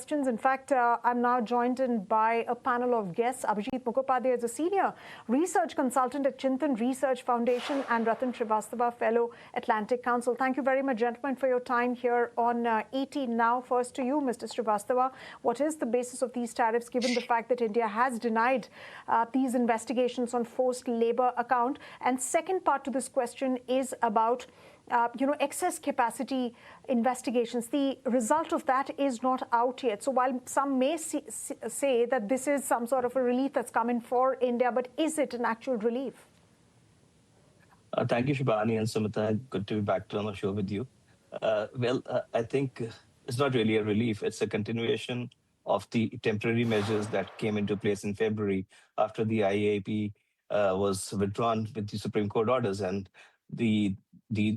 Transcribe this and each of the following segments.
questions. In fact, I'm now joined in by a panel of guests. Abhijit Mukhopadhyay is a senior research consultant at Chintan Research Foundation and Ratan Srivastava, fellow Atlantic Council. Thank you very much, gentlemen, for your time here on ET Now. First to you, Mr. Srivastava, what is the basis of these tariffs, given the fact that India has denied these investigations on forced labor account? And second part to this question is about excess capacity investigations. The result of that is not out yet. So while some may say that this is some sort of a relief that's come in for India, but is it an actual relief? Thank you, Shibani and Sumita. Good to be back on the show with you. I think it's not really a relief. It's a continuation of the temporary measures that came into place in February after the IAP was withdrawn with the Supreme Court orders, and the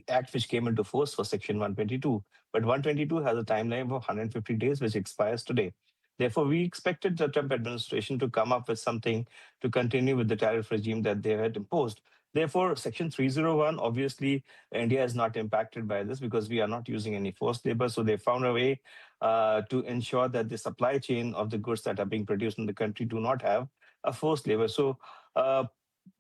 act which came into force for Section 122. But 122 has a timeline of 150 days, which expires today. Therefore, we expected the Trump administration to come up with something to continue with the tariff regime that they had imposed. Therefore, Section 301, obviously, India is not impacted by this because we are not using any forced labor. So they found a way to ensure that the supply chain of the goods that are being produced in the country do not have a forced labor. So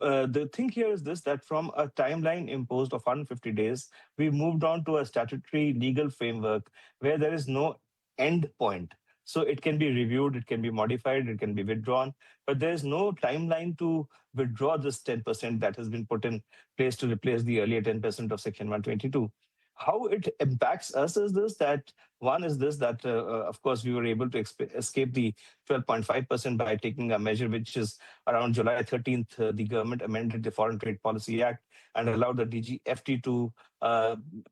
the thing here is this, that from a timeline imposed of 150 days, we moved on to a statutory legal framework where there is no end point. So it can be reviewed, it can be modified, it can be withdrawn, but there is no timeline to withdraw this 10% that has been put in place to replace the earlier 10% of Section 122. How it impacts us is this, that one is this, that of course we were able to escape the 12.5% by taking a measure which is around July 13th, the government amended the Foreign Trade Policy Act and allowed the DGFT to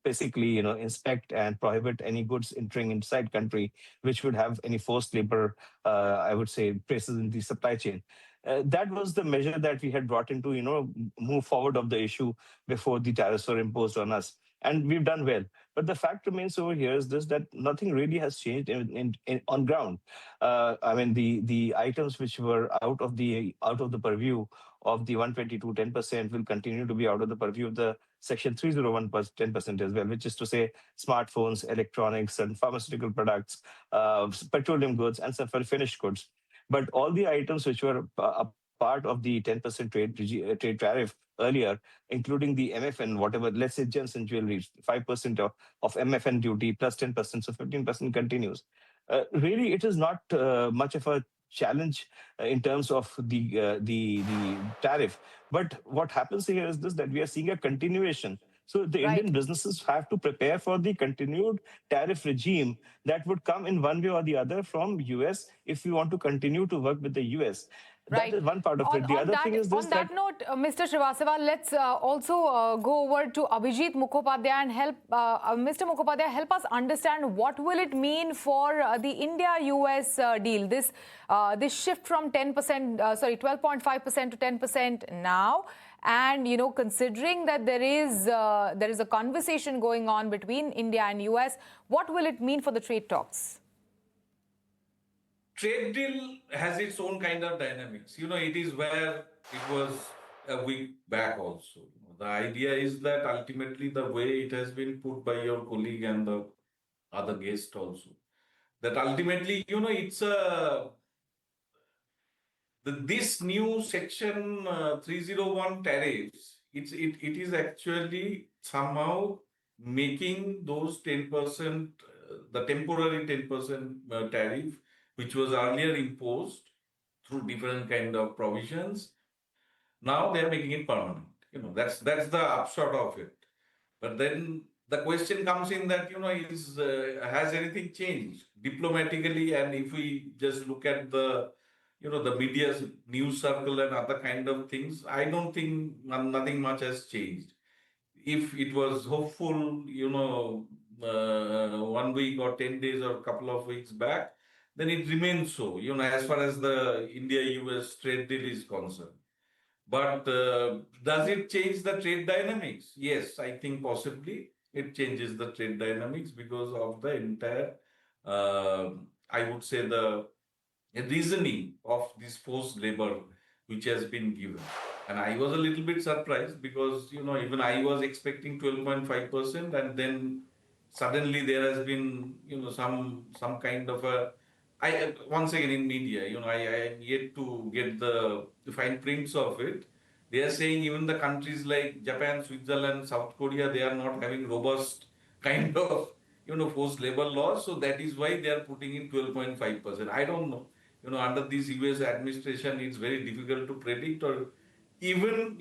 basically inspect and prohibit any goods entering inside country which would have any forced labor, I would say, traces in the supply chain. That was the measure that we had brought in to move forward of the issue before the tariffs were imposed on us. And we've done well. But the fact remains over here is this, that nothing really has changed on ground. I mean, the items which were out of the purview of the 122 10% will continue to be out of the purview of the Section 301 10% as well, which is to say smartphones, electronics, and pharmaceutical products, petroleum goods, and some finished goods. But all the items which were a part of the 10% trade tariff earlier, including the MFN, whatever, let's say gems and jewelry, 5% of MFN duty plus 10%, so 15% continues. Really, it is not much of a challenge in terms of the tariff. But what happens here is this, that we are seeing a continuation. So the Indian businesses have to prepare for the continued tariff regime that would come in one way or the other from US if we want to continue to work with the US. Right. That is one part of it. The other thing is this. On that note, Mr. Srivastava, let's also go over to Abhijit Mukhopadhyay and help Mr. Mukhopadhyay help us understand what will it mean for the India-US deal. This shift from 12.5% to 10% now, and considering that there is a conversation going on between India and US, what will it mean for the trade talks? Trade deal has its own kind of dynamics. It is where it was a week back also. The idea is that ultimately the way it has been put by your colleague and the other guest also, that ultimately, it's this new Section 301 tariffs, it is actually somehow making those 10%, the temporary 10% tariff, which was earlier imposed through different kind of provisions. Now they are making it permanent. That's the upshot of it. But then the question comes in that, has anything changed diplomatically? And if we just look at the media's news circle and other kind of things, I don't think nothing much has changed. If it was hopeful, 1 week or 10 days or a couple of weeks back, then it remains so, as far as the India-US trade deal is concerned. But does it change the trade dynamics? Yes, I think possibly it changes the trade dynamics because of the entire, I would say, the reasoning of this forced labor which has been given. And I was a little bit surprised because, even I was expecting 12.5%, and then suddenly there has been, some kind of a once again in media, I am yet to get the fine prints of it. They are saying even the countries like Japan, Switzerland, South Korea, they are not having robust kind of forced labor laws. So that is why they are putting in 12.5%. I don't know. Under this US administration, it's very difficult to predict, or even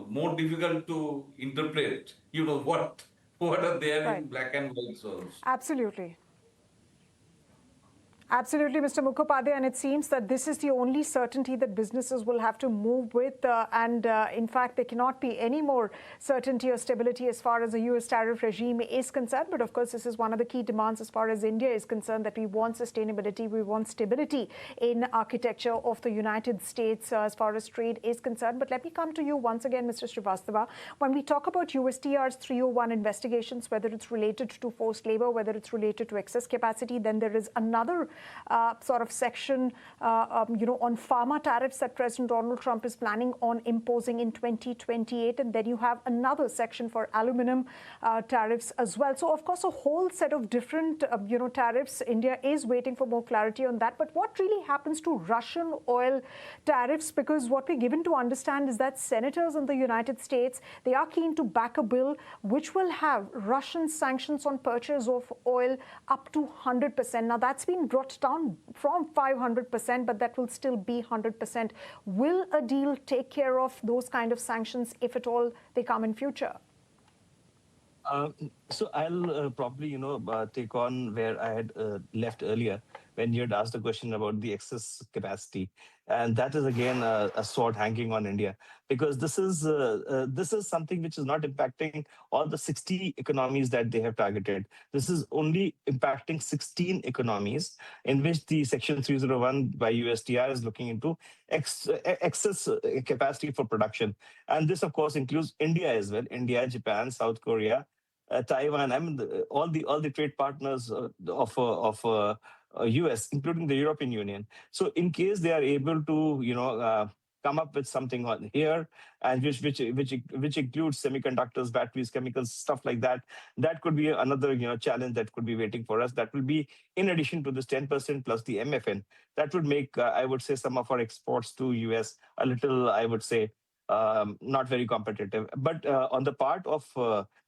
more difficult to interpret. What are there Right. in black and white also. Absolutely. Absolutely, Mr. Mukhopadhyay, and it seems that this is the only certainty that businesses will have to move with, in fact, there cannot be any more certainty or stability as far as the US tariff regime is concerned. But of course, this is one of the key demands as far as India is concerned, that we want sustainability, we want stability in architecture of the United States as far as trade is concerned. But let me come to you once again, Mr. Srivastava. When we talk about USTR's 301 investigations, whether it's related to forced labor, whether it's related to excess capacity, then there is another sort of section, on pharma tariffs that President Donald Trump is planning on imposing in 2028. And then you have another section for aluminum tariffs as well. So, of course, a whole set of different, tariffs. India is waiting for more clarity on that. But what really happens to Russian oil tariffs? Because what we're given to understand is that senators in the United States, they are keen to back a bill which will have Russian sanctions on purchase of oil up to 100%. Now, that's been brought down from 500%, but that will still be 100%. Will a deal take care of those kind of sanctions if at all they come in future? So I'll probably, take on where I had left earlier when you had asked the question about the excess capacity, and that is again a sword hanging on India, because this is something which is not impacting all the 60 economies that they have targeted. This is only impacting 16 economies in which the Section 301 by USTR is looking into excess capacity for production, and this of course includes India as well: India, Japan, South Korea, Taiwan. I mean, all the trade partners of US, including the European Union. So, in case they are able to, come up with something on here, and which includes semiconductors, batteries, chemicals, stuff like that, that could be another challenge that could be waiting for us. That will be in addition to this 10% plus the MFN. That would make, I would say, some of our exports to US a little, I would say, not very competitive. But on the part of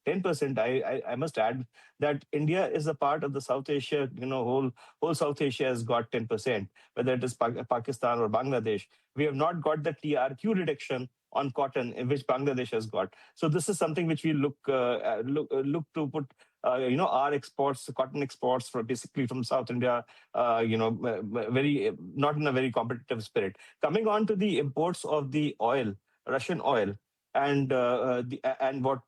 10%, I must add that India is a part of the South Asia, whole South Asia has got 10%, whether it is Pakistan or Bangladesh. We have not got the TRQ reduction on cotton, in which Bangladesh has got. So this is something which we look to put, our exports, cotton exports, basically from South India, very not in a very competitive spirit. Coming on to the imports of the oil, Russian oil, and what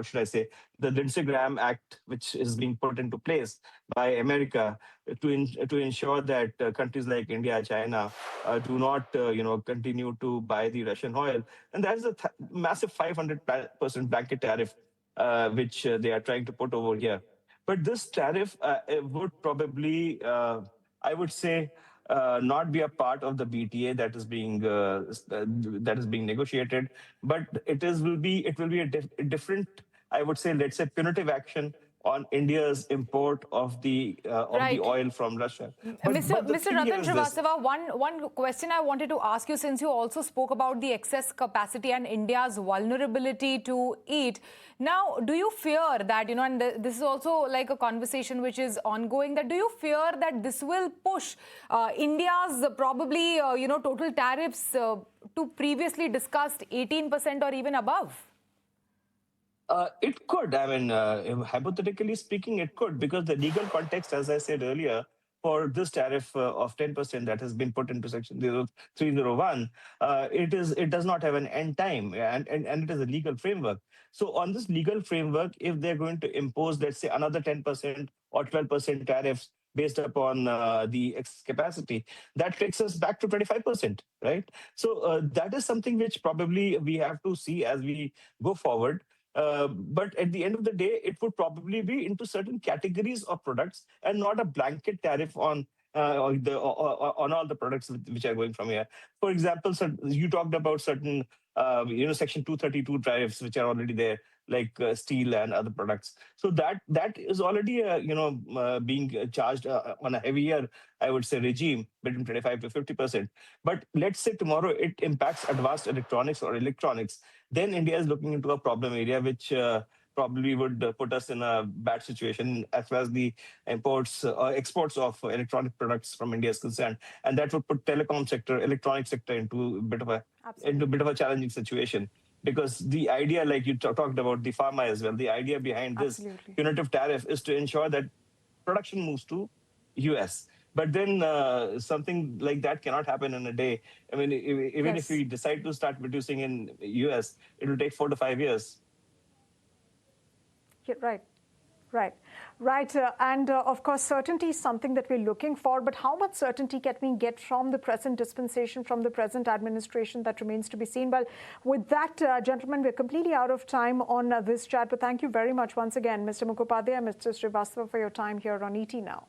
should I say? The Lindsey Graham Act, which is being put into place by America to ensure that countries like India, China, do not continue to buy the Russian oil, and that's a massive 500% blanket tariff which they are trying to put over here. But this tariff would probably, I would say, not be a part of the BTA that is being negotiated, but it will be a different, I would say, let's say, punitive action on India's import of the Right. oil from Russia. But the Mr. thing here Ratan is this. Srivastava, one question I wanted to ask you, since you also spoke about the excess capacity and India's vulnerability to it. Now, do you fear that, and this is also like a conversation which is ongoing, that do you fear that this will push India's probably, total tariffs to previously discussed 18% or even above? It could. I mean, hypothetically speaking, it could, because the legal context, as I said earlier, for this tariff of 10% that has been put into Section 301, it does not have an end time, and it is a legal framework. So on this legal framework, if they're going to impose, let's say, another 10% or 12% tariffs based upon the excess capacity, that takes us back to 25%, right? So that is something which probably we have to see as we go forward. But at the end of the day, it would probably be into certain categories of products and not a blanket tariff on on all the products which are going from here. For example, so you talked about certain Section 232 tariffs which are already there. like steel and other products. So that is already being charged on a heavier, I would say, regime between 25 to 50%. But let's say tomorrow it impacts advanced electronics or electronics, then India is looking into a problem area which probably would put us in a bad situation as far as the imports or exports of electronic products from India is concerned, and that would put telecom sector, electronic sector into a bit of a challenging situation. Because the idea, like you talked about the pharma as well, the idea behind this Absolutely. punitive tariff is to ensure that production moves to US. But then something like that cannot happen in a day. I mean, even if Yes. we decide to start producing in US, it will take 4 to 5 years. Yeah, right. Right. And of course, certainty is something that we're looking for. But how much certainty can we get from the present dispensation, from the present administration? That remains to be seen. Well, with that, gentlemen, we're completely out of time on this chat. But thank you very much once again, Mr. Mukhopadhyay and Mr. Srivastava, for your time here on ET Now.